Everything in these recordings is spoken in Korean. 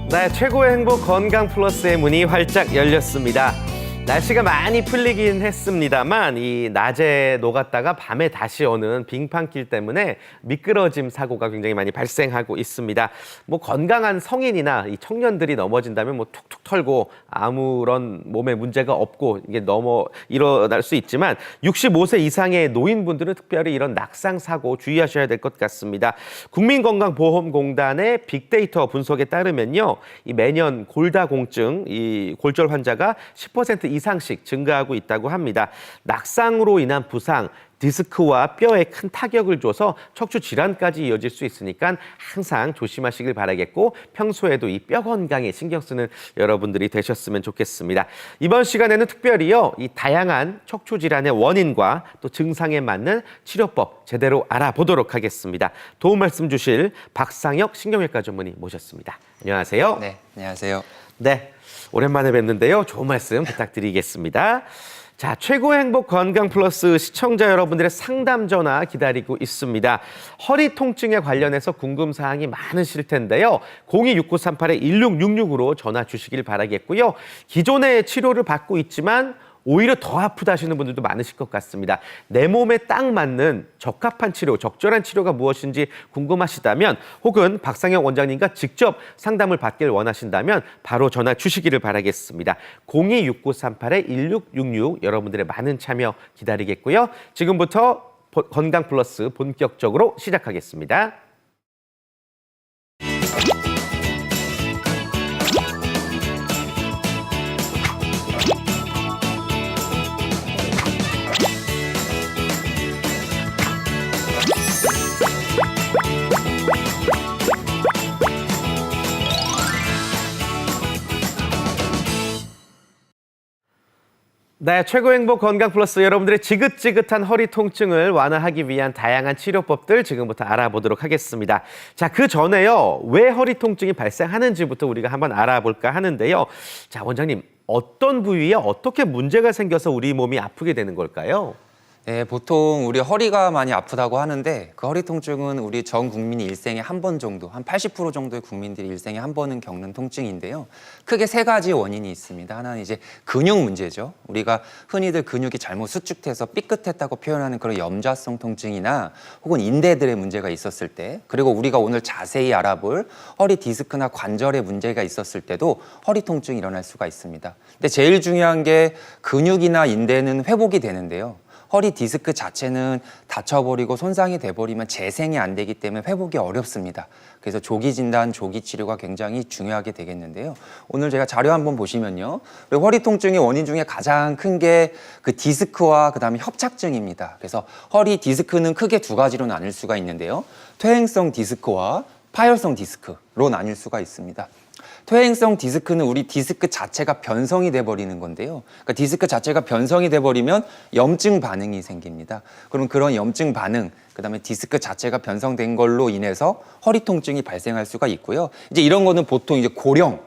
네, 최고의 행복 건강 플러스의 문이 활짝 열렸습니다. 날씨가 많이 풀리긴 했습니다만 이 낮에 녹았다가 밤에 다시 오는 빙판길 때문에 미끄러짐 사고가 굉장히 많이 발생하고 있습니다. 뭐 건강한 성인이나 이 청년들이 넘어진다면 뭐 툭툭 털고 아무런 몸에 문제가 없고 이게 일어날 수 있지만 65세 이상의 노인분들은 특별히 이런 낙상 사고 주의하셔야 될 것 같습니다. 국민건강보험공단의 빅데이터 분석에 따르면요, 이 매년 골다공증, 이 골절 환자가 10% 이상씩 증가하고 있다고 합니다. 낙상으로 인한 부상, 디스크와 뼈에 큰 타격을 줘서 척추 질환까지 이어질 수 있으니까 항상 조심하시길 바라겠고 평소에도 이 뼈 건강에 신경 쓰는 여러분들이 되셨으면 좋겠습니다. 이번 시간에는 특별히요, 이 다양한 척추 질환의 원인과 또 증상에 맞는 치료법 제대로 알아보도록 하겠습니다. 도움 말씀 주실 박상혁 신경외과 전문의 모셨습니다. 안녕하세요. 네, 안녕하세요. 네, 오랜만에 뵙는데요. 좋은 말씀 부탁드리겠습니다. 자, 최고의 행복 건강 플러스 시청자 여러분들의 상담 전화 기다리고 있습니다. 허리 통증에 관련해서 궁금 사항이 많으실 텐데요. 026938-1666으로 전화 주시길 바라겠고요. 기존의 치료를 받고 있지만 오히려 더 아프다 하시는 분들도 많으실 것 같습니다. 내 몸에 딱 맞는 적합한 치료, 적절한 치료가 무엇인지 궁금하시다면 혹은 박상혁 원장님과 직접 상담을 받길 원하신다면 바로 전화 주시기를 바라겠습니다. 026938-1666 여러분들의 많은 참여 기다리겠고요. 지금부터 건강 플러스 본격적으로 시작하겠습니다. 네, 최고 행복 건강 플러스 여러분들의 지긋지긋한 허리 통증을 완화하기 위한 다양한 치료법들 지금부터 알아보도록 하겠습니다. 자, 그 전에요, 왜 허리 통증이 발생하는지부터 우리가 한번 알아볼까 하는데요. 자, 원장님, 어떤 부위에 어떻게 문제가 생겨서 우리 몸이 아프게 되는 걸까요? 네, 보통 우리 허리가 많이 아프다고 하는데 그 허리 통증은 우리 전 국민이 일생에 한 번 정도, 한 80% 정도의 국민들이 일생에 한 번은 겪는 통증인데요. 크게 세 가지 원인이 있습니다. 하나는 이제 근육 문제죠. 우리가 흔히들 근육이 잘못 수축돼서 삐끗했다고 표현하는 그런 염좌성 통증이나 혹은 인대들의 문제가 있었을 때, 그리고 우리가 오늘 자세히 알아볼 허리 디스크나 관절의 문제가 있었을 때도 허리 통증이 일어날 수가 있습니다. 근데 제일 중요한 게 근육이나 인대는 회복이 되는데요. 허리 디스크 자체는 다쳐버리고 손상이 돼버리면 재생이 안 되기 때문에 회복이 어렵습니다. 그래서 조기 진단, 조기 치료가 굉장히 중요하게 되겠는데요. 오늘 제가 자료 한번 보시면요. 허리 통증의 원인 중에 가장 큰 게 그 디스크와 그다음에 협착증입니다. 그래서 허리 디스크는 크게 두 가지로 나뉠 수가 있는데요. 퇴행성 디스크와 파열성 디스크로 나뉠 수가 있습니다. 퇴행성 디스크는 우리 디스크 자체가 변성이 돼버리는 건데요. 그러니까 디스크 자체가 변성이 돼버리면 염증 반응이 생깁니다. 그럼 그런 염증 반응, 그다음에 디스크 자체가 변성된 걸로 인해서 허리 통증이 발생할 수가 있고요. 이제 이런 거는 보통 이제 고령,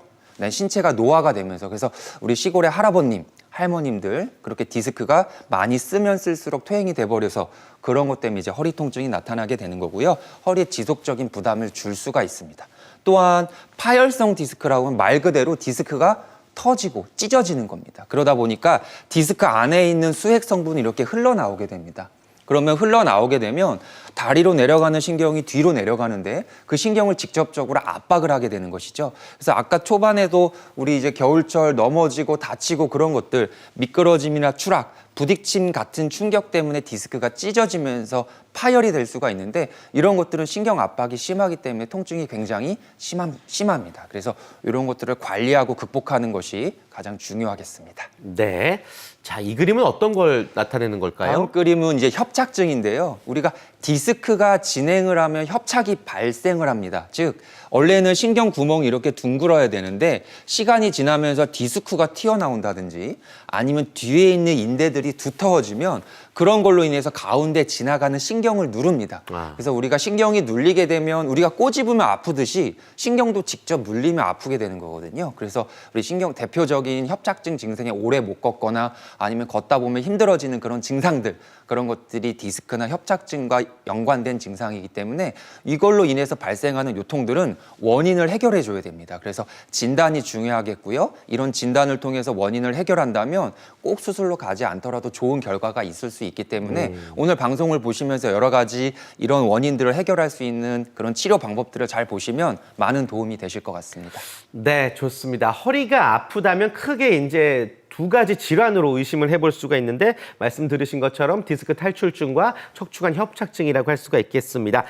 신체가 노화가 되면서, 그래서 우리 시골의 할아버님, 할머님들 그렇게 디스크가 많이 쓰면 쓸수록 퇴행이 돼버려서 그런 것 때문에 이제 허리 통증이 나타나게 되는 거고요. 허리에 지속적인 부담을 줄 수가 있습니다. 또한 파열성 디스크라고 하면 말 그대로 디스크가 터지고 찢어지는 겁니다. 그러다 보니까 디스크 안에 있는 수액 성분이 이렇게 흘러나오게 됩니다. 그러면 흘러나오게 되면 다리로 내려가는 신경이 뒤로 내려가는데 그 신경을 직접적으로 압박을 하게 되는 것이죠. 그래서 아까 초반에도 우리 이제 겨울철 넘어지고 다치고 그런 것들, 미끄러짐이나 추락, 부딪힘 같은 충격 때문에 디스크가 찢어지면서 파열이 될 수가 있는데, 이런 것들은 신경 압박이 심하기 때문에 통증이 굉장히 심합니다. 그래서 이런 것들을 관리하고 극복하는 것이 가장 중요하겠습니다. 네. 자, 이 그림은 어떤 걸 나타내는 걸까요? 다음 그림은 이제 협착증인데요. 우리가 디스크가 진행을 하면 협착이 발생을 합니다. 즉, 원래는 신경 구멍이 이렇게 둥글어야 되는데 시간이 지나면서 디스크가 튀어나온다든지 아니면 뒤에 있는 인대들이 두터워지면 그런 걸로 인해서 가운데 지나가는 신경을 누릅니다. 그래서 우리가 신경이 눌리게 되면 우리가 꼬집으면 아프듯이 신경도 직접 눌리면 아프게 되는 거거든요. 그래서 우리 신경 대표적인 협착증 증상에 오래 못 걷거나 아니면 걷다 보면 힘들어지는 그런 증상들, 그런 것들이 디스크나 협착증과 연관된 증상이기 때문에 이걸로 인해서 발생하는 요통들은 원인을 해결해 줘야 됩니다. 그래서 진단이 중요하겠고요. 이런 진단을 통해서 원인을 해결한다면 꼭 수술로 가지 않더라도 좋은 결과가 있을 수 있기 때문에 오늘 방송을 보시면서 여러 가지 이런 원인들을 해결할 수 있는 그런 치료 방법들을 잘 보시면 많은 도움이 되실 것 같습니다. 네, 좋습니다. 허리가 아프다면 크게 이제 두 가지 질환으로 의심을 해볼 수가 있는데 말씀 들으신 것처럼 디스크 탈출증과 척추관 협착증이라고 할 수가 있겠습니다.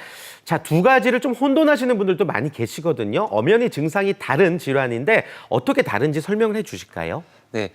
자, 두 가지를 좀 혼돈하시는 분들도 많이 계시거든요. 엄연히 증상이 다른 질환인데 어떻게 다른지 설명을 해 주실까요? 네,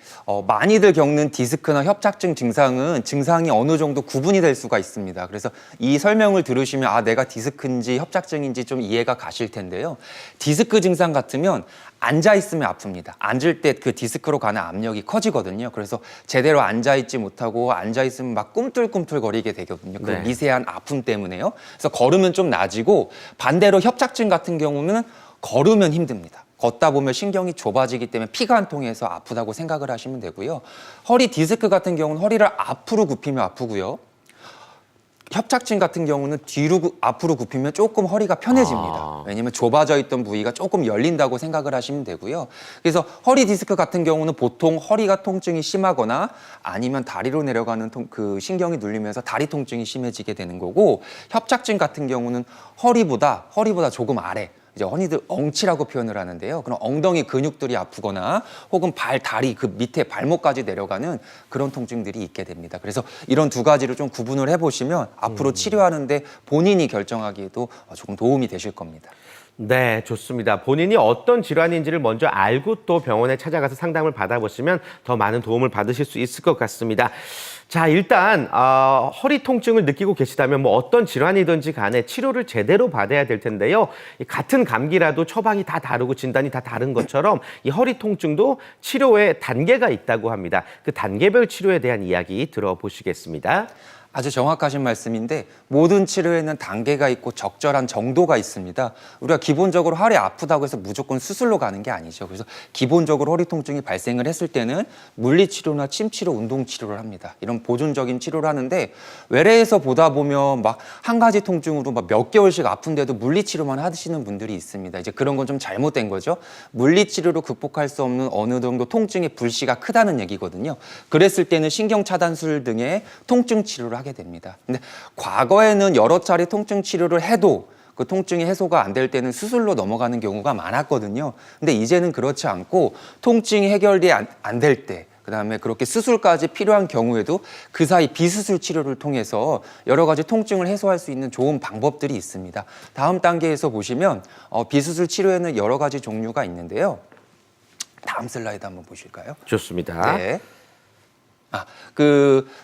많이들 겪는 디스크나 협착증 증상은 증상이 어느 정도 구분이 될 수가 있습니다. 그래서 이 설명을 들으시면 아, 내가 디스크인지 협착증인지 좀 이해가 가실 텐데요. 디스크 증상 같으면 앉아 있으면 아픕니다. 앉을 때 그 디스크로 가는 압력이 커지거든요. 그래서 제대로 앉아 있지 못하고 앉아 있으면 막 꿈틀꿈틀 거리게 되거든요. 그 네. 미세한 아픔 때문에요. 그래서 걸으면 좀 나아지고 반대로 협착증 같은 경우는 걸으면 힘듭니다. 걷다 보면 신경이 좁아지기 때문에 피가 안 통해서 아프다고 생각을 하시면 되고요. 허리 디스크 같은 경우는 허리를 앞으로 굽히면 아프고요. 협착증 같은 경우는 앞으로 굽히면 조금 허리가 편해집니다. 왜냐하면 좁아져 있던 부위가 조금 열린다고 생각을 하시면 되고요. 그래서 허리 디스크 같은 경우는 보통 허리가 통증이 심하거나 아니면 다리로 내려가는 그 신경이 눌리면서 다리 통증이 심해지게 되는 거고, 협착증 같은 경우는 허리보다 조금 아래, 이제 흔히들 엉치라고 표현을 하는데요. 그런 엉덩이 근육들이 아프거나 혹은 발, 다리, 그 밑에 발목까지 내려가는 그런 통증들이 있게 됩니다. 그래서 이런 두 가지를 좀 구분을 해보시면 앞으로 치료하는데 본인이 결정하기에도 조금 도움이 되실 겁니다. 네, 좋습니다. 본인이 어떤 질환인지를 먼저 알고 또 병원에 찾아가서 상담을 받아보시면 더 많은 도움을 받으실 수 있을 것 같습니다. 자, 일단 허리 통증을 느끼고 계시다면 뭐 어떤 질환이든지 간에 치료를 제대로 받아야 될 텐데요. 이 같은 감기라도 처방이 다 다르고 진단이 다 다른 것처럼 이 허리 통증도 치료에 단계가 있다고 합니다. 그 단계별 치료에 대한 이야기 들어보시겠습니다. 아주 정확하신 말씀인데 모든 치료에는 단계가 있고 적절한 정도가 있습니다. 우리가 기본적으로 허리 아프다고 해서 무조건 수술로 가는 게 아니죠. 그래서 기본적으로 허리 통증이 발생을 했을 때는 물리치료나 침치료, 운동치료를 합니다. 이런 보존적인 치료를 하는데 외래에서 보다 보면 막 한 가지 통증으로 막 몇 개월씩 아픈데도 물리치료만 하시는 분들이 있습니다. 이제 그런 건 좀 잘못된 거죠. 물리치료로 극복할 수 없는 어느 정도 통증의 불씨가 크다는 얘기거든요. 그랬을 때는 신경차단술 등의 통증 치료를 하게 됩니다. 근데 과거에는 여러 차례 통증 치료를 해도 그 통증이 해소가 안 될 때는 수술로 넘어가는 경우가 많았거든요. 근데 이제는 그렇지 않고 통증이 해결이 안 될 때, 그다음에 그렇게 수술까지 필요한 경우에도 그 사이 비수술 치료를 통해서 여러 가지 통증을 해소할 수 있는 좋은 방법들이 있습니다. 다음 단계에서 보시면 비수술 치료에는 여러 가지 종류가 있는데요. 다음 슬라이드 한번 보실까요? 좋습니다. 네.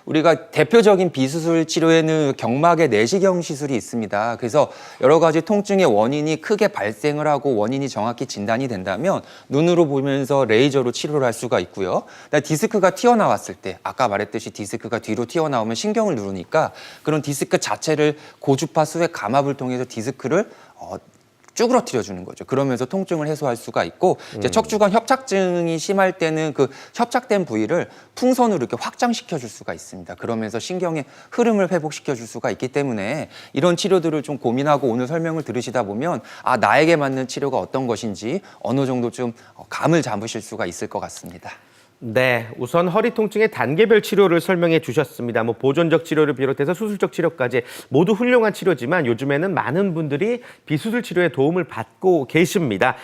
우리가 대표적인 비수술 치료에는 경막의 내시경 시술이 있습니다. 그래서 여러 가지 통증의 원인이 크게 발생을 하고 원인이 정확히 진단이 된다면 눈으로 보면서 레이저로 치료를 할 수가 있고요. 디스크가 튀어나왔을 때, 아까 말했듯이 디스크가 뒤로 튀어나오면 신경을 누르니까 그런 디스크 자체를 고주파 수액 감압을 통해서 디스크를 쭈그러뜨려 주는 거죠. 그러면서 통증을 해소할 수가 있고, 이제 척추관 협착증이 심할 때는 그 협착된 부위를 풍선으로 이렇게 확장시켜 줄 수가 있습니다. 그러면서 신경의 흐름을 회복시켜 줄 수가 있기 때문에 이런 치료들을 좀 고민하고 오늘 설명을 들으시다 보면 아, 나에게 맞는 치료가 어떤 것인지 어느 정도 좀 감을 잡으실 수가 있을 것 같습니다. 네, 우선 허리 통증의 단계별 치료를 설명해 주셨습니다. 뭐 보존적 치료를 비롯해서 수술적 치료까지 모두 훌륭한 치료지만 요즘에는 많은 분들이 비수술 치료에 도움을 받고 계십니다.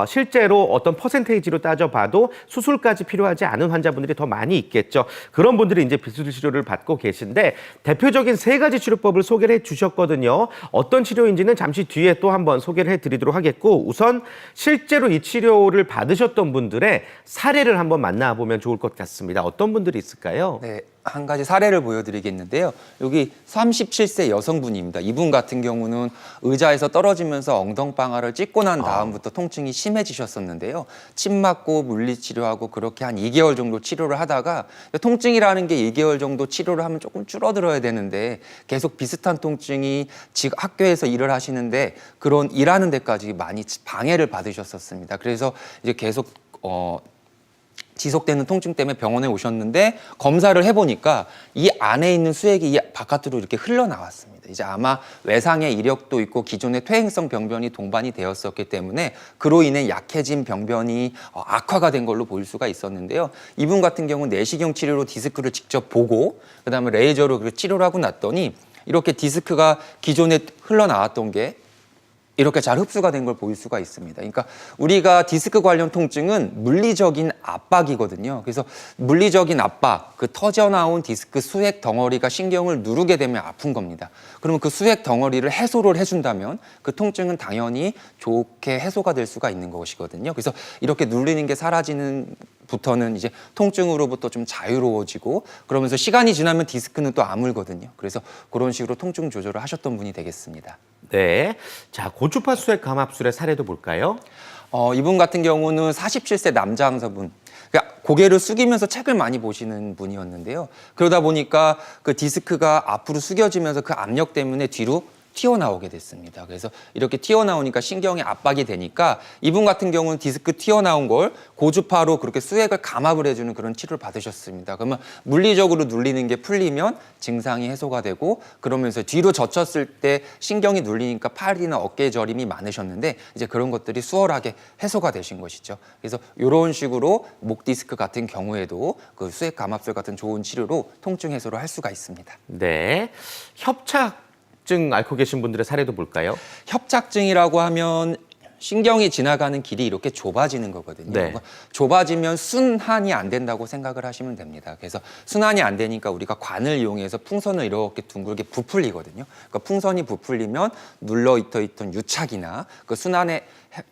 실제로 어떤 퍼센테이지로 따져봐도 수술까지 필요하지 않은 환자분들이 더 많이 있겠죠. 그런 분들이 이제 비수술 치료를 받고 계신데 대표적인 세 가지 치료법을 소개를 해 주셨거든요. 어떤 치료인지는 잠시 뒤에 또 한번 소개를 해 드리도록 하겠고, 우선 실제로 이 치료를 받으셨던 분들의 사례를 한번 만나 보면 좋을 것 같습니다. 어떤 분들이 있을까요? 네, 한 가지 사례를 보여드리겠는데요. 여기 37세 여성분입니다. 이분 같은 경우는 의자에서 떨어지면서 엉덩방아를 찢고 난 다음부터 통증이 심해지셨었는데요. 침 맞고 물리치료하고 그렇게 한 2개월 정도 치료를 하다가 통증이라는 게 2개월 정도 치료를 하면 조금 줄어들어야 되는데 계속 비슷한 통증이 지금 학교에서 일을 하시는데 그런 일하는 데까지 많이 방해를 받으셨었습니다. 그래서 이제 계속 지속되는 통증 때문에 병원에 오셨는데 검사를 해보니까 이 안에 있는 수액이 이 바깥으로 이렇게 흘러나왔습니다. 이제 아마 외상의 이력도 있고 기존의 퇴행성 병변이 동반이 되었었기 때문에 그로 인해 약해진 병변이 악화가 된 걸로 보일 수가 있었는데요. 이분 같은 경우는 내시경 치료로 디스크를 직접 보고 그다음에 레이저로 치료를 하고 났더니 이렇게 디스크가 기존에 흘러나왔던 게 이렇게 잘 흡수가 된 걸 보일 수가 있습니다. 그러니까 우리가 디스크 관련 통증은 물리적인 압박이거든요. 그래서 물리적인 압박, 그 터져나온 디스크 수액 덩어리가 신경을 누르게 되면 아픈 겁니다. 그러면 그 수액 덩어리를 해소를 해준다면 그 통증은 당연히 좋게 해소가 될 수가 있는 것이거든요. 그래서 이렇게 누르는 게 사라지는 부터는 이제 통증으로부터 좀 자유로워지고 그러면서 시간이 지나면 디스크는 또 아물거든요. 그래서 그런 식으로 통증 조절을 하셨던 분이 되겠습니다. 네. 자, 고주파 수액 감압술의 사례도 볼까요? 이분 같은 경우는 47세 남자 항사분. 그러니까 고개를 숙이면서 책을 많이 보시는 분이었는데요. 그러다 보니까 그 디스크가 앞으로 숙여지면서 그 압력 때문에 뒤로 튀어나오게 됐습니다. 그래서 이렇게 튀어나오니까 신경에 압박이 되니까 이분 같은 경우는 디스크 튀어나온 걸 고주파로 그렇게 수액을 감압을 해주는 그런 치료를 받으셨습니다. 그러면 물리적으로 눌리는 게 풀리면 증상이 해소가 되고 그러면서 뒤로 젖혔을 때 신경이 눌리니까 팔이나 어깨 저림이 많으셨는데 이제 그런 것들이 수월하게 해소가 되신 것이죠. 그래서 이런 식으로 목 디스크 같은 경우에도 그 수액 감압술 같은 좋은 치료로 통증 해소를 할 수가 있습니다. 네. 협착증 앓고 계신 분들의 사례도 볼까요? 협착증이라고 하면 신경이 지나가는 길이 이렇게 좁아지는 거거든요. 네. 좁아지면 순환이 안 된다고 생각을 하시면 됩니다. 그래서 순환이 안 되니까 우리가 관을 이용해서 풍선을 이렇게 둥글게 부풀리거든요. 그러니까 풍선이 부풀리면 눌러있던 유착이나 그 순환에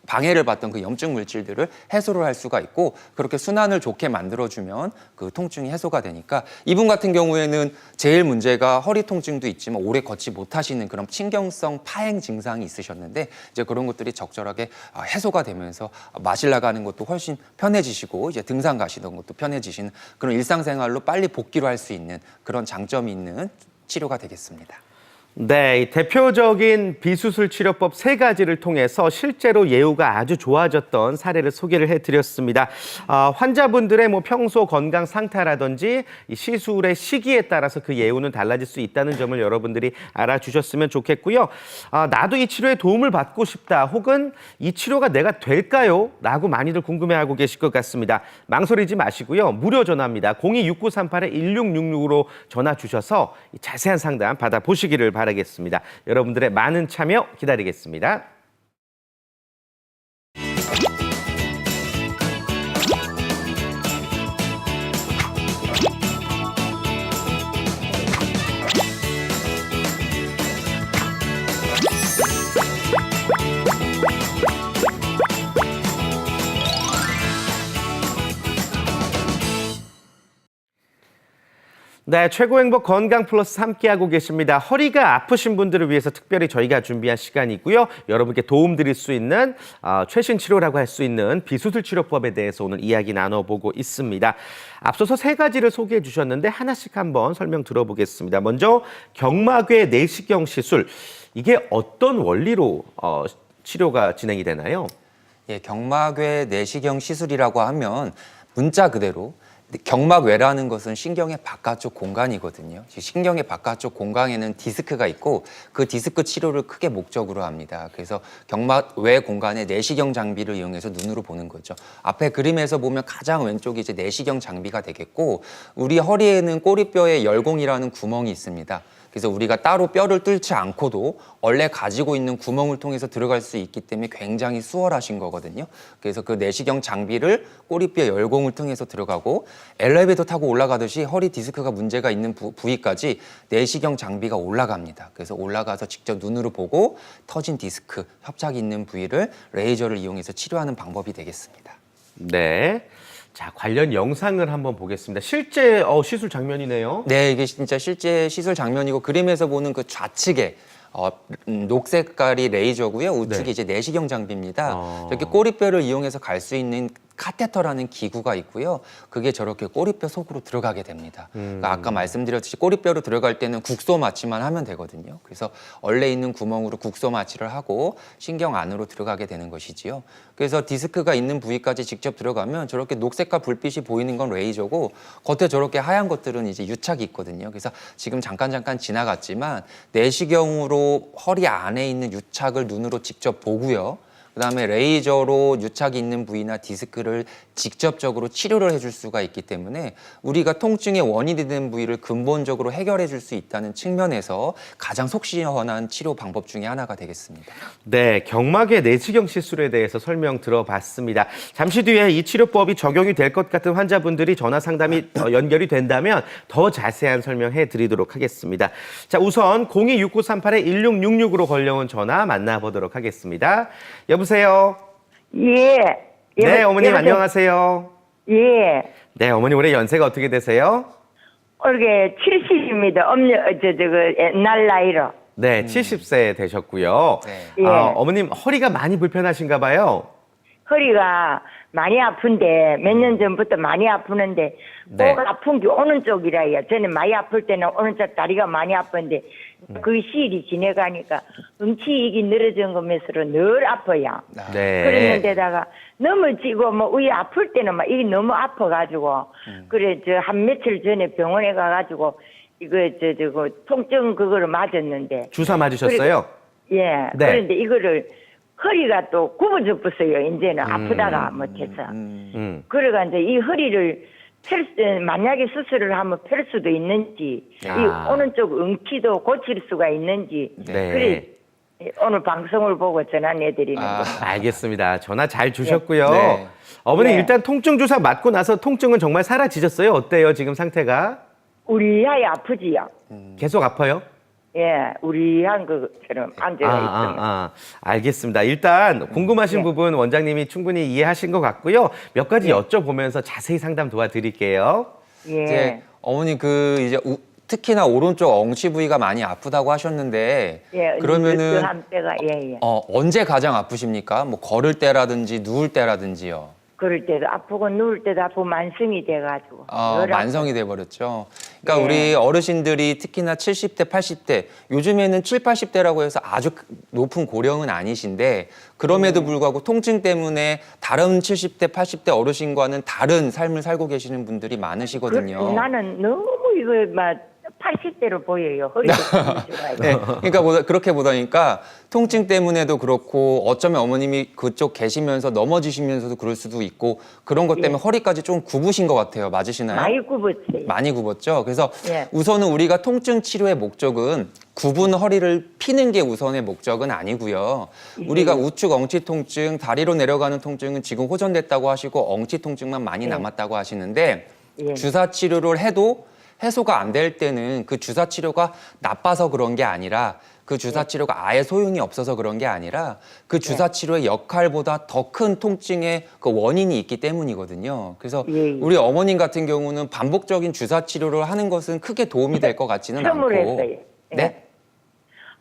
방해를 받던 그 염증 물질들을 해소를 할 수가 있고 그렇게 순환을 좋게 만들어주면 그 통증이 해소가 되니까 이분 같은 경우에는 제일 문제가 허리 통증도 있지만 오래 걷지 못하시는 그런 신경성 파행 증상이 있으셨는데 이제 그런 것들이 적절하게 해소가 되면서 마실 나가는 것도 훨씬 편해지시고 이제 등산 가시던 것도 편해지시는 그런 일상생활로 빨리 복귀를 할 수 있는 그런 장점이 있는 치료가 되겠습니다. 네, 이 대표적인 비수술 치료법 3가지를 통해서 실제로 예후가 아주 좋아졌던 사례를 소개를 해드렸습니다. 환자분들의 평소 건강 상태라든지 이 시술의 시기에 따라서 그 예후는 달라질 수 있다는 점을 여러분들이 알아주셨으면 좋겠고요. 나도 이 치료에 도움을 받고 싶다 혹은 이 치료가 내가 될까요? 라고 많이들 궁금해하고 계실 것 같습니다. 망설이지 마시고요. 무료 전화입니다. 026938-1666으로 전화 주셔서 자세한 상담 받아보시기를 바랍니다. 바라겠습니다. 여러분들의 많은 참여 기다리겠습니다. 네, 최고 행복 건강 플러스 함께하고 계십니다. 허리가 아프신 분들을 위해서 특별히 저희가 준비한 시간이고요. 여러분께 도움 드릴 수 있는 최신 치료라고 할 수 있는 비수술 치료법에 대해서 오늘 이야기 나눠보고 있습니다. 앞서서 3가지를 소개해 주셨는데 하나씩 한번 설명 들어보겠습니다. 먼저 경막외 내시경 시술. 이게 어떤 원리로 치료가 진행이 되나요? 예, 경막외 내시경 시술이라고 하면 문자 그대로 경막외라는 것은 신경의 바깥쪽 공간이거든요. 신경의 바깥쪽 공간에는 디스크가 있고 그 디스크 치료를 크게 목적으로 합니다. 그래서 경막외 공간에 내시경 장비를 이용해서 눈으로 보는 거죠. 앞에 그림에서 보면 가장 왼쪽이 이제 내시경 장비가 되겠고 우리 허리에는 꼬리뼈에 열공이라는 구멍이 있습니다. 그래서 우리가 따로 뼈를 뚫지 않고도 원래 가지고 있는 구멍을 통해서 들어갈 수 있기 때문에 굉장히 수월하신 거거든요. 그래서 그 내시경 장비를 꼬리뼈 열공을 통해서 들어가고 엘리베이터 타고 올라가듯이 허리 디스크가 문제가 있는 부위까지 내시경 장비가 올라갑니다. 그래서 올라가서 직접 눈으로 보고 터진 디스크, 협착이 있는 부위를 레이저를 이용해서 치료하는 방법이 되겠습니다. 네. 자, 관련 영상을 한번 보겠습니다. 실제 시술 장면이네요. 네, 이게 진짜 실제 시술 장면이고 그림에서 보는 그 좌측에 녹색깔이 레이저고요. 우측이 네. 이제 내시경 장비입니다. 이렇게 꼬리뼈를 이용해서 갈 수 있는 카테터라는 기구가 있고요. 그게 저렇게 꼬리뼈 속으로 들어가게 됩니다. 그러니까 아까 말씀드렸듯이 꼬리뼈로 들어갈 때는 국소 마취만 하면 되거든요. 그래서 원래 있는 구멍으로 국소 마취를 하고 신경 안으로 들어가게 되는 것이지요. 그래서 디스크가 있는 부위까지 직접 들어가면 저렇게 녹색과 불빛이 보이는 건 레이저고 겉에 저렇게 하얀 것들은 이제 유착이 있거든요. 그래서 지금 잠깐 지나갔지만 내시경으로 허리 안에 있는 유착을 눈으로 직접 보고요. 그다음에 레이저로 유착이 있는 부위나 디스크를 직접적으로 치료를 해줄 수가 있기 때문에 우리가 통증의 원인이 되는 부위를 근본적으로 해결해 줄 수 있다는 측면에서 가장 속 시원한 치료 방법 중에 하나가 되겠습니다. 네, 경막의 내시경 시술에 대해서 설명 들어봤습니다. 잠시 뒤에 이 치료법이 적용이 될 것 같은 환자분들이 전화 상담이 연결이 된다면 더 자세한 설명해 드리도록 하겠습니다. 자, 우선 026938-1666으로 걸려온 전화 만나보도록 하겠습니다. 여보세요? 예. 네, 어머님 여보세요? 안녕하세요. 예. 네, 어머니 올해 연세가 어떻게 되세요? 올해 70입니다. 옛날 나이로. 네, 70세 되셨고요. 네. 예. 어머님 허리가 많이 불편하신가 봐요. 허리가 많이 아픈데, 몇 년 전부터 많이 아프는데, 네. 꼭 아픈 게 오른쪽이라요. 저는 많이 아플 때는 오른쪽 다리가 많이 아픈데, 그 시일이 지내가니까 응치익이 늘어진 거면서로 늘 아파요. 네. 그랬는데다가 넘어지고 뭐 위에 아플 때는 막 이게 너무 아파가지고 그래 저 한 며칠 전에 병원에 가가지고 이거 그 통증 그거를 맞았는데 주사 맞으셨어요? 예 네. 그런데 이거를 허리가 또 굽어져 버려요. 이제는 아프다가 못해서 그래가 이제 이 허리를 만약에 수술을 하면 펼 수도 있는지 이 오른쪽 응치도 고칠 수가 있는지 네. 그래 오늘 방송을 보고 전화해드리는 거. 알겠습니다. 전화 잘 주셨고요. 네. 어머니 네. 일단 통증 주사 맞고 나서 통증은 정말 사라지셨어요? 어때요? 지금 상태가? 우리 아이 아프지요. 계속 아파요? 예, 우리 한 것처럼 앉아 있으면. 알겠습니다. 일단 궁금하신 네. 부분 원장님이 충분히 이해하신 것 같고요. 몇 가지 여쭤보면서 자세히 상담 도와드릴게요. 예. 이제 어머니 이제 특히나 오른쪽 엉치 부위가 많이 아프다고 하셨는데 예, 그러면은 한 때가 예. 언제 가장 아프십니까? 뭐 걸을 때라든지 누울 때라든지요. 그럴 때도 아프고 누울 때도 아프고 만성이 돼가지고. 늘 만성이 돼버렸죠. 그러니까 네. 우리 어르신들이 특히나 70대, 80대, 요즘에는 7, 80대라고 해서 아주 높은 고령은 아니신데 그럼에도 불구하고 통증 때문에 다른 70대, 80대 어르신과는 다른 삶을 살고 계시는 분들이 많으시거든요. 나는 너무 이거 막 80대로 보여요. 허리도 좋아요. 네, 그러니까 그렇게 보다니까 통증 때문에도 그렇고 어쩌면 어머님이 그쪽 계시면서 넘어지시면서도 그럴 수도 있고 그런 것 때문에 허리까지 좀 굽으신 것 같아요. 맞으시나요? 많이 굽었어요. 많이 굽었죠. 그래서 예. 우선은 우리가 통증 치료의 목적은 굽은 허리를 피는 게 우선의 목적은 아니고요. 우리가 우측 엉치 통증, 다리로 내려가는 통증은 지금 호전됐다고 하시고 엉치 통증만 많이 남았다고 하시는데 예. 주사 치료를 해도 해소가 안 될 때는 그 주사 치료가 나빠서 그런 게 아니라 그 주사 치료가 아예 소용이 없어서 그런 게 아니라 그 주사 치료의 역할보다 더 큰 통증의 그 원인이 있기 때문이거든요. 그래서 예. 우리 어머님 같은 경우는 반복적인 주사 치료를 하는 것은 크게 도움이 될 것 같지는 않고. 처음으로 했어요. 예. 네?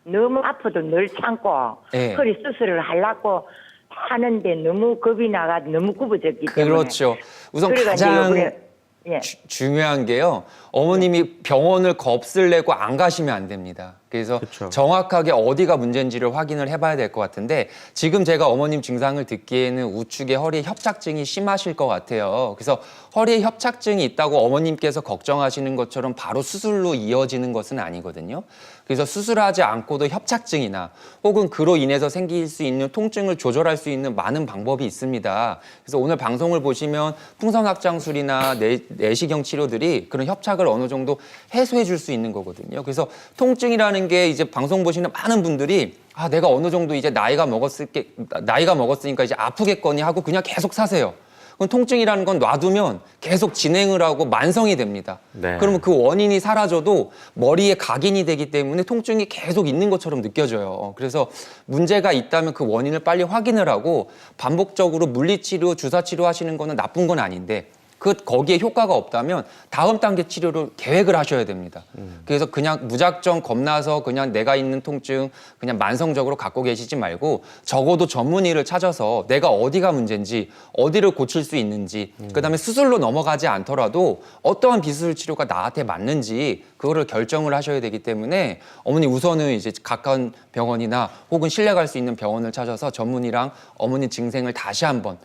너무 아파도 늘 참고 네. 허리 수술을 하려고 하는데 너무 겁이 나가 너무 굽어졌기 때문에. 그렇죠. 우선 그래가지고 가장 이번에, 예. 중요한 게요. 어머님이 병원을 겁을 내고 안 가시면 안 됩니다. 그래서 그쵸. 정확하게 어디가 문제인지를 확인을 해봐야 될 것 같은데 지금 제가 어머님 증상을 듣기에는 우측에 허리에 협착증이 심하실 것 같아요. 그래서 허리에 협착증이 있다고 어머님께서 걱정하시는 것처럼 바로 수술로 이어지는 것은 아니거든요. 그래서 수술하지 않고도 협착증이나 혹은 그로 인해서 생길 수 있는 통증을 조절할 수 있는 많은 방법이 있습니다. 그래서 오늘 방송을 보시면 풍선확장술이나 내시경 치료들이 그런 협착을 어느 정도 해소해 줄 수 있는 거거든요. 그래서 통증이라는 게 이제 방송 보시는 많은 분들이 내가 어느 정도 이제 나이가 먹었으니까 이제 아프겠거니 하고 그냥 계속 사세요. 그럼 통증이라는 건 놔두면 계속 진행을 하고 만성이 됩니다. 네. 그러면 그 원인이 사라져도 머리에 각인이 되기 때문에 통증이 계속 있는 것처럼 느껴져요. 그래서 문제가 있다면 그 원인을 빨리 확인을 하고 반복적으로 물리치료, 주사치료 하시는 거는 나쁜 건 아닌데 거기에 효과가 없다면 다음 단계 치료를 계획을 하셔야 됩니다. 그래서 그냥 무작정 겁나서 그냥 내가 있는 통증 그냥 만성적으로 갖고 계시지 말고 적어도 전문의를 찾아서 내가 어디가 문제인지 어디를 고칠 수 있는지 그다음에 수술로 넘어가지 않더라도 어떠한 비수술 치료가 나한테 맞는지 그거를 결정을 하셔야 되기 때문에 어머니 우선은 이제 가까운 병원이나 혹은 신뢰갈 수 있는 병원을 찾아서 전문의랑 어머니 증상을 다시 한번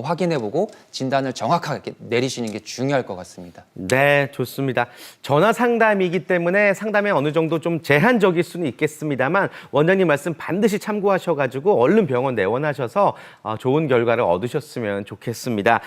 확인해보고 진단을 정확하게 내리시는 게 중요할 것 같습니다. 네, 좋습니다. 전화 상담이기 때문에 상담에 어느 정도 좀 제한적일 수는 있겠습니다만 원장님 말씀 반드시 참고하셔가지고 얼른 병원 내원하셔서 좋은 결과를 얻으셨으면 좋겠습니다.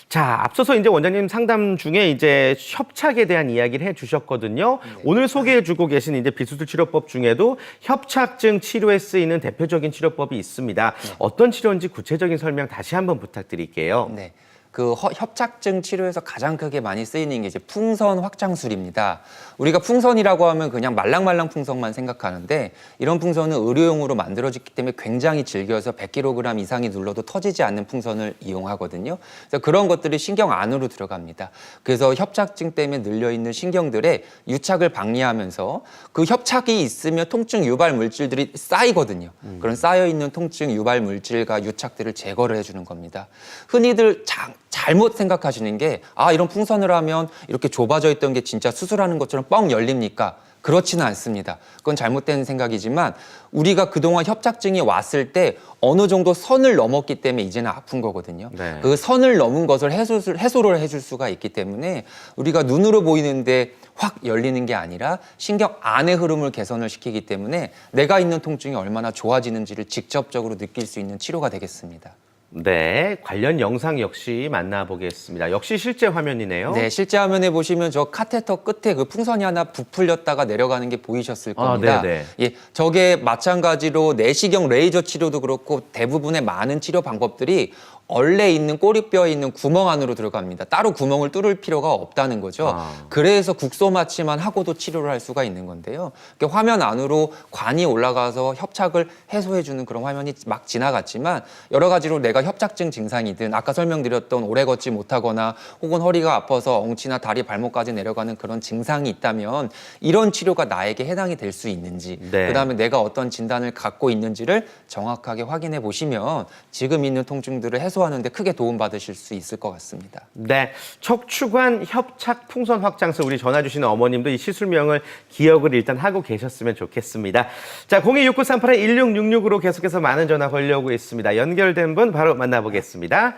자, 앞서서 이제 원장님 상담 중에 이제 협착에 대한 이야기를 해주셨거든요. 네. 오늘 소개해주고 계신 이제 비수술 치료법 중에도 협착증 치료에 쓰이는 대표적인 치료법이 있습니다. 네. 어떤 치료인지 구체적인 설명 다시 한번 부탁드릴게요. 네. 그 협착증 치료에서 가장 크게 많이 쓰이는 게 이제 풍선 확장술입니다. 우리가 풍선이라고 하면 그냥 말랑말랑 풍선만 생각하는데 이런 풍선은 의료용으로 만들어졌기 때문에 굉장히 질겨서 100kg 이상이 눌러도 터지지 않는 풍선을 이용하거든요. 그래서 그런 것들이 신경 안으로 들어갑니다. 그래서 협착증 때문에 늘려있는 신경들의 유착을 방해하면서 그 협착이 있으면 통증 유발 물질들이 쌓이거든요. 그런 쌓여있는 통증 유발 물질과 유착들을 제거를 해주는 겁니다. 흔히들 잘못 생각하시는 게 이런 풍선을 하면 이렇게 좁아져 있던 게 진짜 수술하는 것처럼 뻥 열립니까? 그렇지는 않습니다. 그건 잘못된 생각이지만 우리가 그동안 협착증이 왔을 때 어느 정도 선을 넘었기 때문에 이제는 아픈 거거든요. 네. 그 선을 넘은 것을 해소를 해줄 수가 있기 때문에 우리가 눈으로 보이는데 확 열리는 게 아니라 신경 안의 흐름을 개선을 시키기 때문에 내가 있는 통증이 얼마나 좋아지는지를 직접적으로 느낄 수 있는 치료가 되겠습니다. 네, 관련 영상 역시 만나보겠습니다. 역시 실제 화면이네요. 네, 실제 화면에 보시면 저 카테터 끝에 그 풍선이 하나 부풀렸다가 내려가는 게 보이셨을 겁니다. 네네. 예, 저게 마찬가지로 내시경 레이저 치료도 그렇고 대부분의 많은 치료 방법들이 얼레 있는 꼬리뼈에 있는 구멍 안으로 들어갑니다. 따로 구멍을 뚫을 필요가 없다는 거죠. 그래서 국소마취만 하고도 치료를 할 수가 있는 건데요. 화면 안으로 관이 올라가서 협착을 해소해주는 그런 화면이 막 지나갔지만 여러 가지로 내가 협착증 증상이든 아까 설명드렸던 오래 걷지 못하거나 혹은 허리가 아파서 엉치나 다리, 발목까지 내려가는 그런 증상이 있다면 이런 치료가 나에게 해당이 될 수 있는지 네. 그다음에 내가 어떤 진단을 갖고 있는지를 정확하게 확인해 보시면 지금 있는 통증들을 해소하는 데 크게 도움받으실 수 있을 것 같습니다. 네, 척추관 협착 풍선 확장술 우리 전화 주시는 어머님도 이 시술명을 기억을 일단 하고 계셨으면 좋겠습니다. 자, 026938-1666으로 계속해서 많은 전화 걸려오고 있습니다. 연결된 분 바로 만나보겠습니다.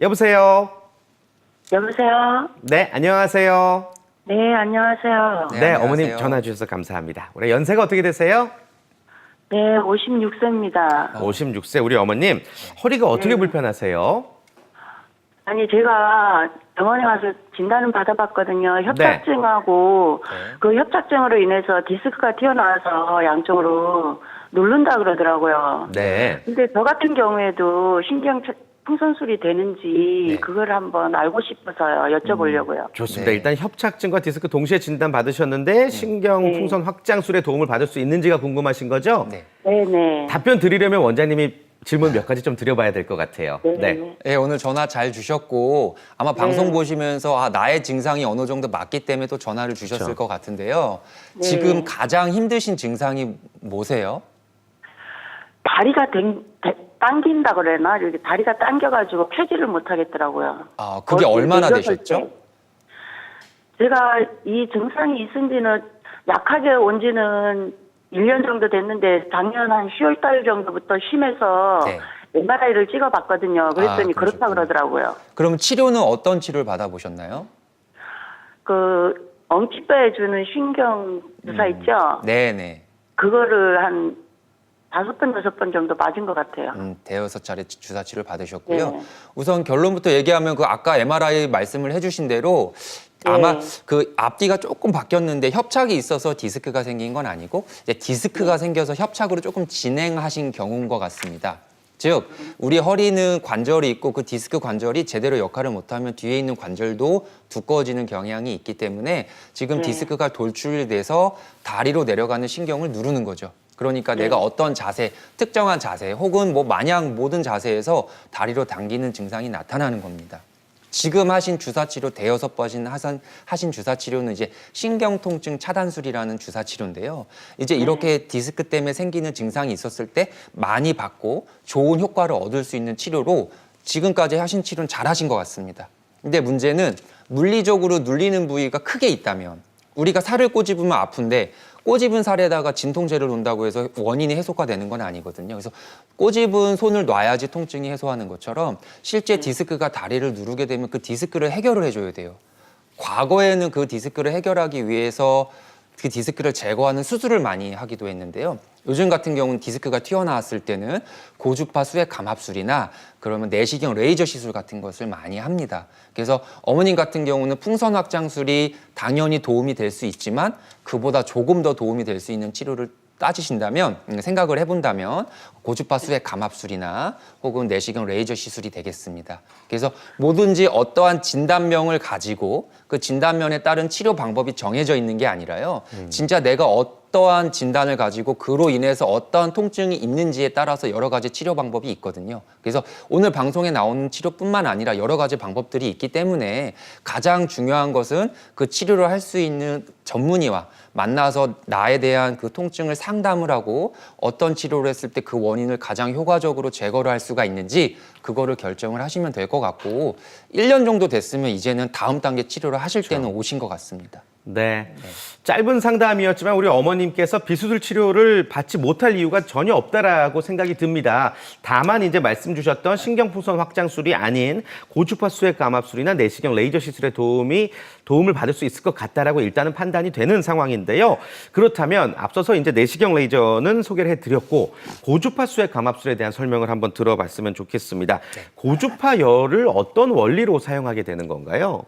여보세요? 여보세요? 네, 안녕하세요. 네, 안녕하세요. 네, 네, 안녕하세요. 어머님 전화 주셔서 감사합니다. 올해 연세가 어떻게 되세요? 네, 56세입니다. 56세 우리 어머님 허리가 어떻게 불편하세요? 아니, 제가 병원에 가서 진단을 받아봤거든요. 협착증하고 그 협착증으로 인해서 디스크가 튀어나와서 양쪽으로 누른다 그러더라고요. 네. 근데 저 같은 경우에도 신경 풍선술이 되는지 네. 그걸 한번 알고 싶어서요. 여쭤보려고요. 좋습니다. 네. 일단 협착증과 디스크 동시에 진단 받으셨는데 신경 네. 풍선 확장술의 도움을 받을 수 있는지가 궁금하신 거죠? 네. 네네. 답변 드리려면 원장님이 질문 몇 가지 좀 드려봐야 될 것 같아요. 네네. 네, 오늘 전화 잘 주셨고 아마 방송 보시면서 나의 증상이 어느 정도 맞기 때문에 또 전화를 주셨을 그렇죠. 것 같은데요. 네. 지금 가장 힘드신 증상이 뭐세요? 다리가 당긴다 그래나? 이렇게 다리가 당겨가지고 펴지를 못하겠더라고요. 그게 얼마나 늙었을 되셨죠? 때. 제가 이 증상이 있은 지는 약하게 온 지는 1년 정도 됐는데 작년 한 10월 달 정도부터 심해서 네. MRI를 찍어봤거든요. 그랬더니 그렇다 그러셨군요. 그러더라고요. 그럼 치료는 어떤 치료를 받아보셨나요? 그 엉치뼈에 주는 신경 주사 있죠? 네네. 그거를 한 5번, 6번 정도 맞은 것 같아요. 대여섯 차례 주사 치료를 받으셨고요. 네. 우선 결론부터 얘기하면 그 아까 MRI 말씀을 해주신 대로 아마 그 앞뒤가 조금 바뀌었는데 협착이 있어서 디스크가 생긴 건 아니고 이제 디스크가 생겨서 협착으로 조금 진행하신 경우인 것 같습니다. 즉 우리 허리는 관절이 있고 그 디스크 관절이 제대로 역할을 못하면 뒤에 있는 관절도 두꺼워지는 경향이 있기 때문에 지금 디스크가 돌출돼서 다리로 내려가는 신경을 누르는 거죠. 그러니까 내가 어떤 자세, 특정한 자세 혹은 뭐 마냥 모든 자세에서 다리로 당기는 증상이 나타나는 겁니다. 지금 하신 주사 치료 대여섯 번 하신 주사 치료는 이제 신경통증 차단술이라는 주사 치료인데요. 이제 이렇게 디스크 때문에 생기는 증상이 있었을 때 많이 받고 좋은 효과를 얻을 수 있는 치료로 지금까지 하신 치료는 잘 하신 것 같습니다. 근데 문제는 물리적으로 눌리는 부위가 크게 있다면 우리가 살을 꼬집으면 아픈데 꼬집은 살에다가 진통제를 놓는다고 해서 원인이 해소가 되는 건 아니거든요. 그래서 꼬집은 손을 놔야지 통증이 해소하는 것처럼 실제 디스크가 다리를 누르게 되면 그 디스크를 해결을 해줘야 돼요. 과거에는 그 디스크를 해결하기 위해서 그 디스크를 제거하는 수술을 많이 하기도 했는데요. 요즘 같은 경우는 디스크가 튀어나왔을 때는 고주파 수액 감압술이나 그러면 내시경 레이저 시술 같은 것을 많이 합니다. 그래서 어머님 같은 경우는 풍선 확장술이 당연히 도움이 될 수 있지만 그보다 조금 더 도움이 될 수 있는 치료를 따지신다면, 생각을 해본다면 고주파 수액 감압술이나 혹은 내시경 레이저 시술이 되겠습니다. 그래서 뭐든지 어떠한 진단명을 가지고 그 진단면에 따른 치료 방법이 정해져 있는 게 아니라요. 진짜 내가 어떠한 진단을 가지고 그로 인해서 어떠한 통증이 있는지에 따라서 여러 가지 치료 방법이 있거든요. 그래서 오늘 방송에 나오는 치료뿐만 아니라 여러 가지 방법들이 있기 때문에 가장 중요한 것은 그 치료를 할 수 있는 전문의와 만나서 나에 대한 그 통증을 상담을 하고 어떤 치료를 했을 때 그 원인을 가장 효과적으로 제거를 할 수가 있는지 그거를 결정을 하시면 될 것 같고 1년 정도 됐으면 이제는 다음 단계 치료를 하실 때는 오신 것 같습니다. 네. 짧은 상담이었지만 우리 어머님께서 비수술 치료를 받지 못할 이유가 전혀 없다라고 생각이 듭니다. 다만 이제 말씀 주셨던 신경풍선 확장술이 아닌 고주파 수액 감압술이나 내시경 레이저 시술의 도움을 받을 수 있을 것 같다라고 일단은 판단이 되는 상황인데요. 그렇다면 앞서서 이제 내시경 레이저는 소개를 해드렸고 고주파 수액 감압술에 대한 설명을 한번 들어봤으면 좋겠습니다. 고주파 열을 어떤 원리로 사용하게 되는 건가요?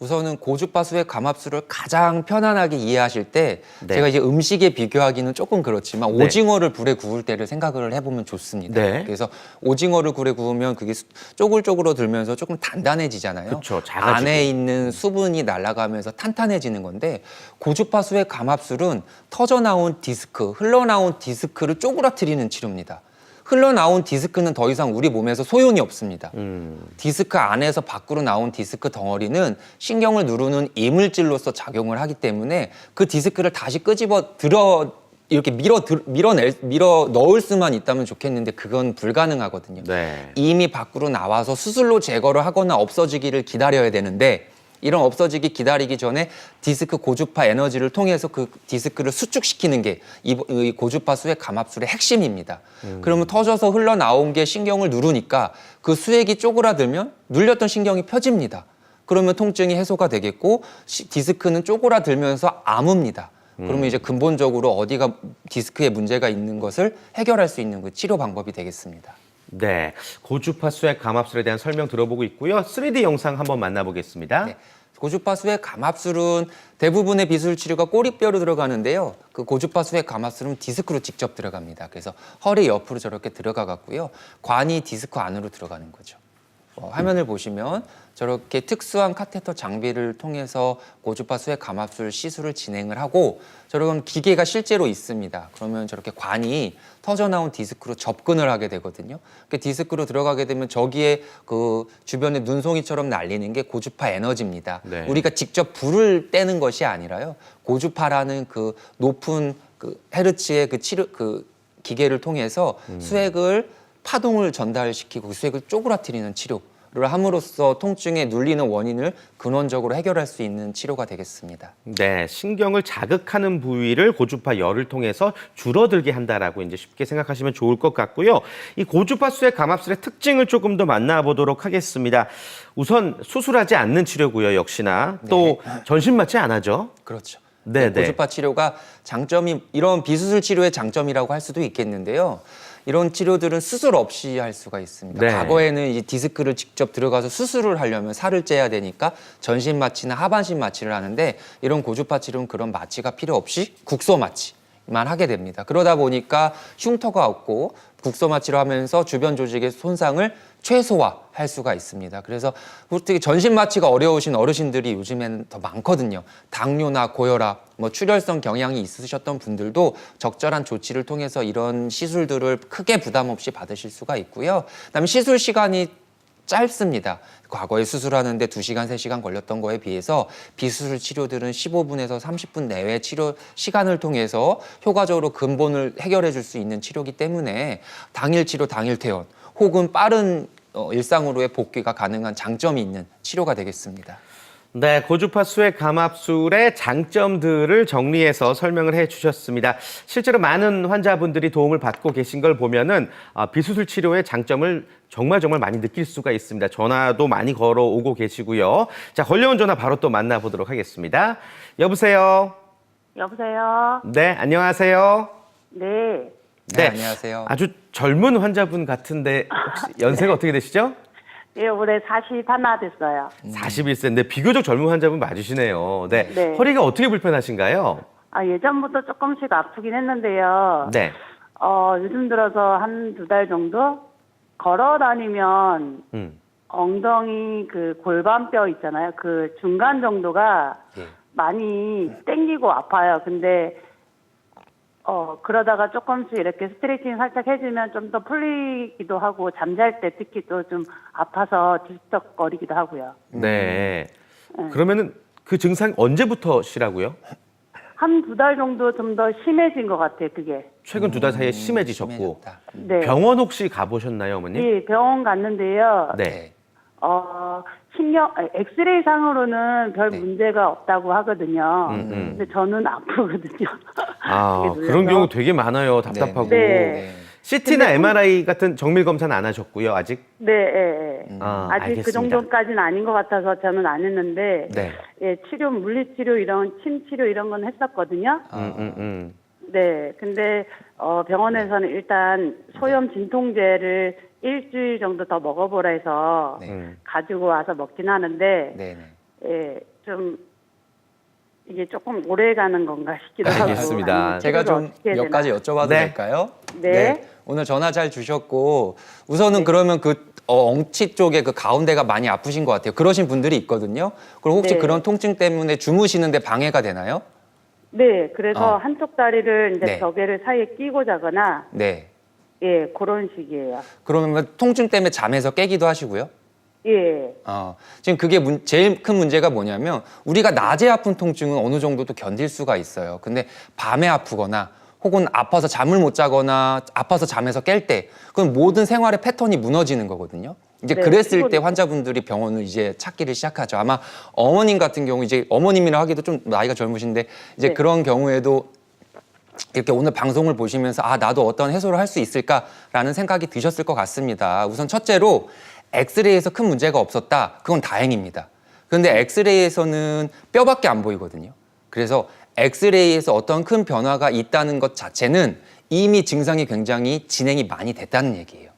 우선은 고주파 수액 감압술을 가장 편안하게 이해하실 때 네. 제가 이제 음식에 비교하기는 조금 그렇지만 네. 오징어를 불에 구울 때를 생각을 해보면 좋습니다. 네. 그래서 오징어를 불에 구우면 그게 쪼글쪼글어들면서 조금 단단해지잖아요. 그쵸, 작아지고. 안에 있는 수분이 날아가면서 탄탄해지는 건데 고주파 수액 감압술은 터져나온 디스크, 흘러나온 디스크를 쪼그라뜨리는 치료입니다. 흘러나온 디스크는 더 이상 우리 몸에서 소용이 없습니다. 디스크 안에서 밖으로 나온 디스크 덩어리는 신경을 누르는 이물질로서 작용을 하기 때문에 그 디스크를 다시 끄집어 들어 이렇게 밀어 넣을 수만 있다면 좋겠는데 그건 불가능하거든요. 네. 이미 밖으로 나와서 수술로 제거를 하거나 없어지기를 기다려야 되는데 이런 없어지기 기다리기 전에 디스크 고주파 에너지를 통해서 그 디스크를 수축시키는 게 이 고주파 수액 감압술의 핵심입니다. 그러면 터져서 흘러나온 게 신경을 누르니까 그 수액이 쪼그라들면 눌렸던 신경이 펴집니다. 그러면 통증이 해소가 되겠고 디스크는 쪼그라들면서 아뭅니다. 그러면 이제 근본적으로 어디가 디스크에 문제가 있는 것을 해결할 수 있는 그 치료 방법이 되겠습니다. 네, 고주파 수액 감압술에 대한 설명 들어보고 있고요. 3D 영상 한번 만나보겠습니다. 네. 고주파 수액 감압술은 대부분의 비수술 치료가 꼬리뼈로 들어가는데요. 그 고주파 수액 감압술은 디스크로 직접 들어갑니다. 그래서 허리 옆으로 저렇게 들어가 갖고요. 관이 디스크 안으로 들어가는 거죠. 화면을 보시면 저렇게 특수한 카테터 장비를 통해서 고주파 수액 감압술 시술을 진행을 하고 저런 기계가 실제로 있습니다. 그러면 저렇게 관이 터져나온 디스크로 접근을 하게 되거든요. 그 디스크로 들어가게 되면 저기에 그 주변에 눈송이처럼 날리는 게 고주파 에너지입니다. 네. 우리가 직접 불을 떼는 것이 아니라요. 고주파라는 그 높은 그 헤르츠의 그 기계를 통해서 수액을 파동을 전달시키고 그 수액을 쪼그라뜨리는 치료를 함으로써 통증에 눌리는 원인을 근원적으로 해결할 수 있는 치료가 되겠습니다. 네, 신경을 자극하는 부위를 고주파 열을 통해서 줄어들게 한다라고 이제 쉽게 생각하시면 좋을 것 같고요. 이 고주파 수액 감압술의 특징을 조금 더 만나보도록 하겠습니다. 우선 수술하지 않는 치료고요, 역시나. 또 전신 마취 안 하죠? 그렇죠. 네, 네. 고주파 치료가 장점이 이런 비수술 치료의 장점이라고 할 수도 있겠는데요. 이런 치료들은 수술 없이 할 수가 있습니다. 네. 과거에는 이 디스크를 직접 들어가서 수술을 하려면 살을 째야 되니까 전신 마취나 하반신 마취를 하는데 이런 고주파 치료는 그런 마취가 필요 없이 국소 마취만 하게 됩니다. 그러다 보니까 흉터가 없고 국소 마취를 하면서 주변 조직의 손상을 최소화할 수가 있습니다. 그래서 특히 전신 마취가 어려우신 어르신들이 요즘에는 더 많거든요. 당뇨나 고혈압, 출혈성 경향이 있으셨던 분들도 적절한 조치를 통해서 이런 시술들을 크게 부담 없이 받으실 수가 있고요. 그다음에 시술 시간이 짧습니다. 과거에 수술하는데 2시간, 3시간 걸렸던 거에 비해서 비수술 치료들은 15분에서 30분 내외 치료 시간을 통해서 효과적으로 근본을 해결해 줄 수 있는 치료이기 때문에 당일 치료, 당일 퇴원 혹은 빠른 일상으로의 복귀가 가능한 장점이 있는 치료가 되겠습니다. 네, 고주파 수액 감압술의 장점들을 정리해서 설명을 해주셨습니다. 실제로 많은 환자분들이 도움을 받고 계신 걸 보면은 비수술 치료의 장점을 정말 많이 느낄 수가 있습니다. 전화도 많이 걸어오고 계시고요. 자, 걸려온 전화 바로 또 만나보도록 하겠습니다. 여보세요? 여보세요? 네, 안녕하세요? 네. 네, 안녕하세요. 아주 젊은 환자분 같은데 혹시 연세가 어떻게 되시죠? 예, 올해 41 됐어요. 41세인데 비교적 젊은 환자분 맞으시네요. 네. 네. 허리가 어떻게 불편하신가요? 예전부터 조금씩 아프긴 했는데요. 네. 요즘 들어서 한 2달 정도 걸어 다니면 엉덩이 그 골반뼈 있잖아요. 그 중간 정도가 예. 많이 땡기고 아파요. 근데 그러다가 조금씩 이렇게 스트레칭 살짝 해주면 좀 더 풀리기도 하고 잠잘 때 특히 또 좀 아파서 들썩거리기도 하고요. 네. 그러면은 그 증상 언제부터 시라고요? 한 2달 정도 좀 더 심해진 것 같아요, 그게. 최근 2달 사이에 심해지셨고. 심해졌다. 네. 병원 혹시 가보셨나요, 어머님? 예, 병원 갔는데요. 네. 엑스레이 상으로는 별 네. 문제가 없다고 하거든요. 근데 저는 아프거든요. 아, 그게 그런 눌려서. 경우 되게 많아요. 답답하고. 네. CT나 MRI 같은 정밀 검사는 안 하셨고요, 아직? 네, 예, 예. 아, 아직 알겠습니다. 그 정도까지는 아닌 것 같아서 저는 안 했는데, 네. 예, 치료, 물리치료 이런, 침치료 이런 건 했었거든요. 네, 근데 병원에서는 일단 소염 진통제를 일주일 정도 더 먹어보라 해서 네. 가지고 와서 먹긴 하는데, 네. 예, 좀 이게 조금 오래 가는 건가 싶기도 하고. 알겠습니다. 아니면 제가 치료를 좀 어떻게 해야 몇 되나. 가지 여쭤봐도 네. 될까요? 네. 오늘 전화 잘 주셨고 우선은 그러면 그 엉치 쪽에 그 가운데가 많이 아프신 것 같아요. 그러신 분들이 있거든요. 그럼 혹시 네. 그런 통증 때문에 주무시는데 방해가 되나요? 네, 그래서 어. 한쪽 다리를 이제 네. 벽에를 사이에 끼고 자거나, 네. 예, 그런 식이에요. 그러면 통증 때문에 잠에서 깨기도 하시고요? 예, 지금 그게 제일 큰 문제가 뭐냐면 우리가 낮에 아픈 통증은 어느 정도 또 견딜 수가 있어요. 근데 밤에 아프거나 혹은 아파서 잠을 못 자거나 아파서 잠에서 깰 때 그건 모든 생활의 패턴이 무너지는 거거든요. 이제 네, 그랬을 때 피곤해서. 환자분들이 병원을 이제 찾기를 시작하죠. 아마 어머님 같은 경우 이제 어머님이라 하기도 좀 나이가 젊으신데 이제 네. 그런 경우에도 이렇게 오늘 방송을 보시면서 나도 어떤 해소를 할 수 있을까라는 생각이 드셨을 것 같습니다. 우선 첫째로 엑스레이에서 큰 문제가 없었다. 그건 다행입니다. 그런데 엑스레이에서는 뼈밖에 안 보이거든요. 그래서 엑스레이에서 어떤 큰 변화가 있다는 것 자체는 이미 증상이 굉장히 진행이 많이 됐다는 얘기예요.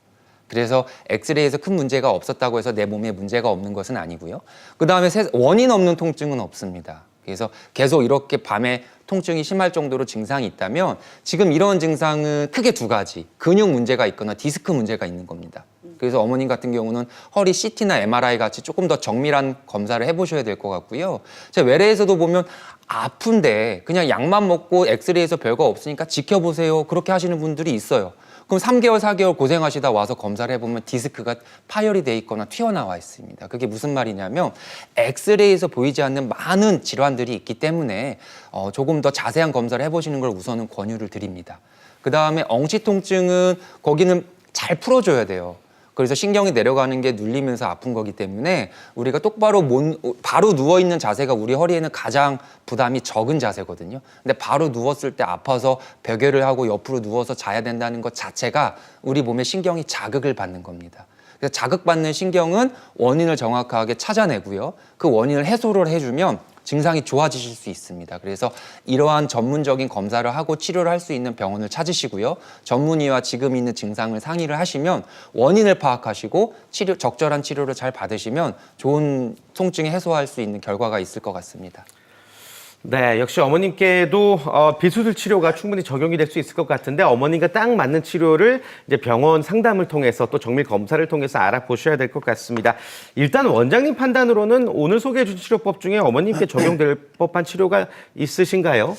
그래서 엑스레이에서 큰 문제가 없었다고 해서 내 몸에 문제가 없는 것은 아니고요. 그다음에 원인 없는 통증은 없습니다. 그래서 계속 이렇게 밤에 통증이 심할 정도로 증상이 있다면 지금 이런 증상은 크게 2가지. 근육 문제가 있거나 디스크 문제가 있는 겁니다. 그래서 어머님 같은 경우는 허리 CT나 MRI 같이 조금 더 정밀한 검사를 해보셔야 될 것 같고요. 제가 외래에서도 보면 아픈데 그냥 약만 먹고 엑스레이에서 별거 없으니까 지켜보세요. 그렇게 하시는 분들이 있어요. 그럼 3개월, 4개월 고생하시다 와서 검사를 해보면 디스크가 파열이 돼 있거나 튀어나와 있습니다. 그게 무슨 말이냐면 엑스레이에서 보이지 않는 많은 질환들이 있기 때문에 조금 더 자세한 검사를 해보시는 걸 우선은 권유를 드립니다. 그다음에 엉치 통증은 거기는 잘 풀어줘야 돼요. 그래서 신경이 내려가는 게 눌리면서 아픈 거기 때문에 우리가 똑바로 바로 누워있는 자세가 우리 허리에는 가장 부담이 적은 자세거든요. 근데 바로 누웠을 때 아파서 베개를 하고 옆으로 누워서 자야 된다는 것 자체가 우리 몸의 신경이 자극을 받는 겁니다. 그래서 자극받는 신경은 원인을 정확하게 찾아내고요. 그 원인을 해소를 해주면 증상이 좋아지실 수 있습니다. 그래서 이러한 전문적인 검사를 하고 치료를 할 수 있는 병원을 찾으시고요. 전문의와 지금 있는 증상을 상의를 하시면 원인을 파악하시고 적절한 치료를 잘 받으시면 좋은 통증이 해소할 수 있는 결과가 있을 것 같습니다. 네, 역시 어머님께도 비수술 치료가 충분히 적용이 될 수 있을 것 같은데 어머님과 딱 맞는 치료를 이제 병원 상담을 통해서 또 정밀 검사를 통해서 알아보셔야 될 것 같습니다. 일단 원장님 판단으로는 오늘 소개해 주신 치료법 중에 어머님께 적용될 법한 치료가 있으신가요?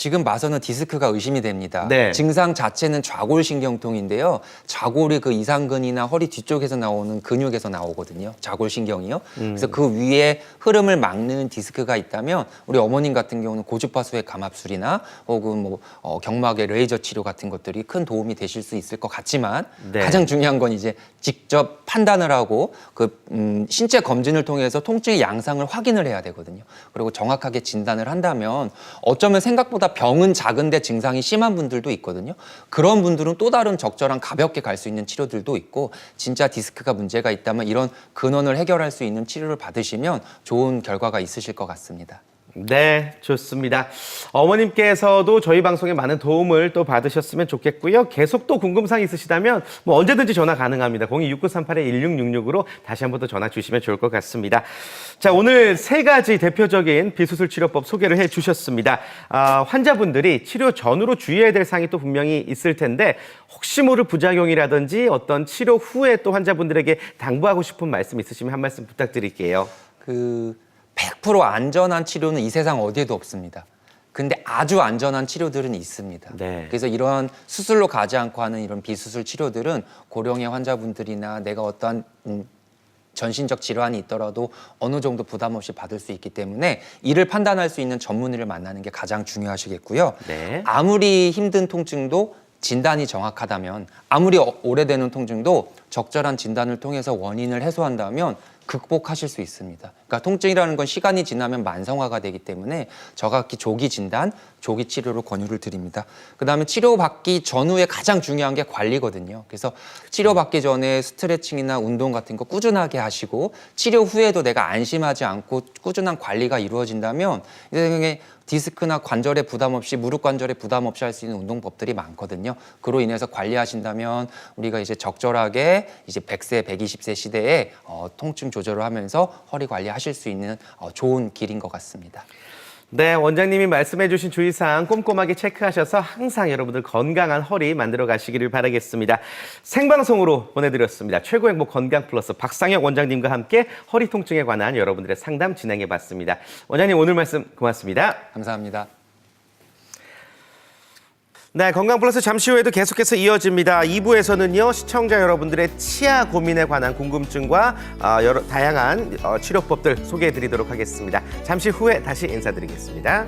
지금 봐서는 디스크가 의심이 됩니다. 네. 증상 자체는 좌골신경통인데요. 좌골이 그 이상근이나 허리 뒤쪽에서 나오는 근육에서 나오거든요. 좌골신경이요. 그래서 그 위에 흐름을 막는 디스크가 있다면 우리 어머님 같은 경우는 고주파수의 감압술이나 혹은 뭐 경막의 레이저 치료 같은 것들이 큰 도움이 되실 수 있을 것 같지만 네. 가장 중요한 건 이제 직접 판단을 하고 신체 검진을 통해서 통증의 양상을 확인을 해야 되거든요. 그리고 정확하게 진단을 한다면 어쩌면 생각보다 병은 작은데 증상이 심한 분들도 있거든요. 그런 분들은 또 다른 적절한 가볍게 갈 수 있는 치료들도 있고 진짜 디스크가 문제가 있다면 이런 근원을 해결할 수 있는 치료를 받으시면 좋은 결과가 있으실 것 같습니다. 네, 좋습니다. 어머님께서도 저희 방송에 많은 도움을 또 받으셨으면 좋겠고요. 계속 또 궁금사항 있으시다면 뭐 언제든지 전화 가능합니다. 026938-1666으로 다시 한 번 더 전화 주시면 좋을 것 같습니다. 자, 오늘 세 가지 대표적인 비수술 치료법 소개를 해주셨습니다. 환자분들이 치료 전후로 주의해야 될 사항이 또 분명히 있을 텐데 혹시 모를 부작용이라든지 어떤 치료 후에 또 환자분들에게 당부하고 싶은 말씀 있으시면 한 말씀 부탁드릴게요. 100% 안전한 치료는 이 세상 어디에도 없습니다. 근데 아주 안전한 치료들은 있습니다. 네. 그래서 이러한 수술로 가지 않고 하는 이런 비수술 치료들은 고령의 환자분들이나 내가 어떠한 전신적 질환이 있더라도 어느 정도 부담 없이 받을 수 있기 때문에 이를 판단할 수 있는 전문의를 만나는 게 가장 중요하시겠고요. 네. 아무리 힘든 통증도 진단이 정확하다면 아무리 오래되는 통증도 적절한 진단을 통해서 원인을 해소한다면 극복하실 수 있습니다. 그러니까 통증이라는 건 시간이 지나면 만성화가 되기 때문에 저같이 조기 진단, 조기 치료로 권유를 드립니다. 그다음에 치료받기 전후에 가장 중요한 게 관리거든요. 그래서 치료받기 전에 스트레칭이나 운동 같은 거 꾸준하게 하시고 치료 후에도 내가 안심하지 않고 꾸준한 관리가 이루어진다면 이제 디스크나 관절에 부담 없이 무릎 관절에 부담 없이 할 수 있는 운동법들이 많거든요. 그로 인해서 관리하신다면 우리가 이제 적절하게 이제 100세, 120세 시대에 통증 조절을 하면서 허리 관리하실 수 있는 좋은 길인 것 같습니다. 네, 원장님이 말씀해 주신 주의사항 꼼꼼하게 체크하셔서 항상 여러분들 건강한 허리 만들어 가시기를 바라겠습니다. 생방송으로 보내드렸습니다. 최고 행복 건강 플러스 박상혁 원장님과 함께 허리 통증에 관한 여러분들의 상담 진행해 봤습니다. 원장님 오늘 말씀 고맙습니다. 감사합니다. 네, 건강 플러스 잠시 후에도 계속해서 이어집니다. 2부에서는요, 시청자 여러분들의 치아 고민에 관한 궁금증과 여러 다양한 치료법들 소개해 드리도록 하겠습니다. 잠시 후에 다시 인사드리겠습니다.